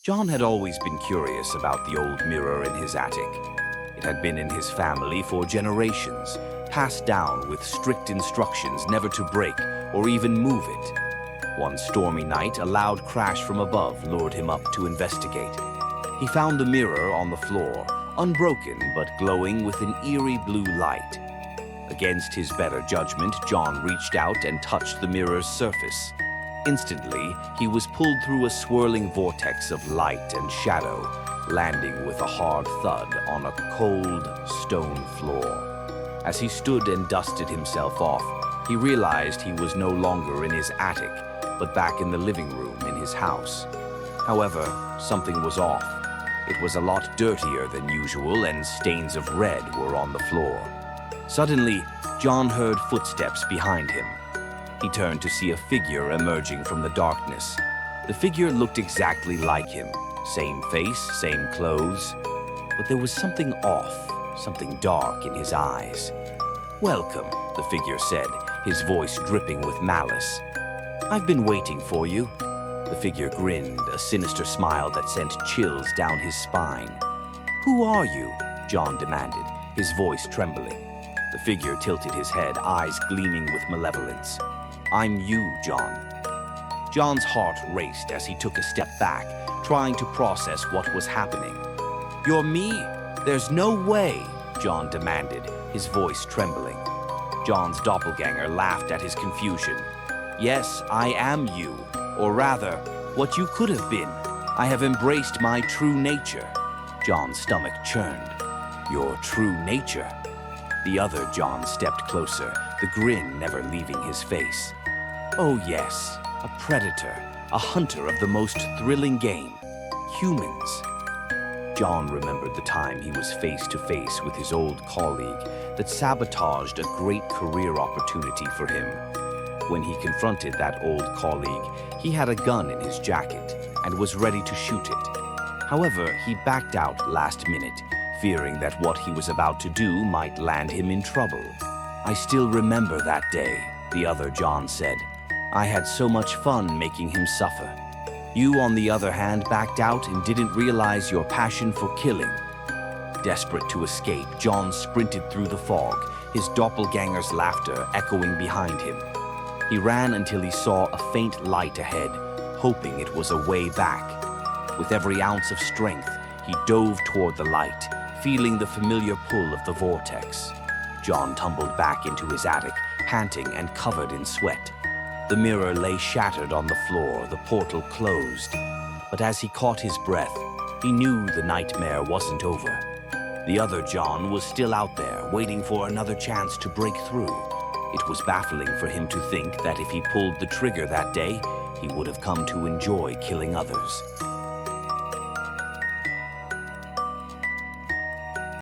John had always been curious about the old mirror in his attic. It had been in his family for generations, passed down with strict instructions never to break or even move it. One stormy night, a loud crash from above lured him up to investigate. He found the mirror on the floor, unbroken but glowing with an eerie blue light. Against his better judgment, John reached out and touched the mirror's surface. Instantly, he was pulled through a swirling vortex of light and shadow, landing with a hard thud on a cold stone floor. As he stood and dusted himself off, he realized he was no longer in his attic, but back in the living room in his house. However, something was off. It was a lot dirtier than usual, and stains of red were on the floor. Suddenly, John heard footsteps behind him. He turned to see a figure emerging from the darkness. The figure looked exactly like him. Same face, same clothes. But there was something off, something dark in his eyes. "Welcome," the figure said, his voice dripping with malice. "I've been waiting for you." The figure grinned, a sinister smile that sent chills down his spine. "Who are you?" John demanded, his voice trembling. The figure tilted his head, eyes gleaming with malevolence. "I'm you, John." John's heart raced as he took a step back, trying to process what was happening. "You're me? There's no way," John demanded, his voice trembling. John's doppelganger laughed at his confusion. "Yes, I am you, or rather, what you could have been. I have embraced my true nature." John's stomach churned. "Your true nature?" The other John stepped closer, the grin never leaving his face. "Oh yes, a predator, a hunter of the most thrilling game, humans." John remembered the time he was face to face with his old colleague that sabotaged a great career opportunity for him. When he confronted that old colleague, he had a gun in his jacket and was ready to shoot it. However, he backed out last minute, fearing that what he was about to do might land him in trouble. "I still remember that day," the other John said. "I had so much fun making him suffer. You, on the other hand, backed out and didn't realize your passion for killing." Desperate to escape, John sprinted through the fog, his doppelganger's laughter echoing behind him. He ran until he saw a faint light ahead, hoping it was a way back. With every ounce of strength, he dove toward the light, feeling the familiar pull of the vortex. John tumbled back into his attic, panting and covered in sweat. The mirror lay shattered on the floor, the portal closed. But as he caught his breath, he knew the nightmare wasn't over. The other John was still out there, waiting for another chance to break through. It was baffling for him to think that if he pulled the trigger that day, he would have come to enjoy killing others.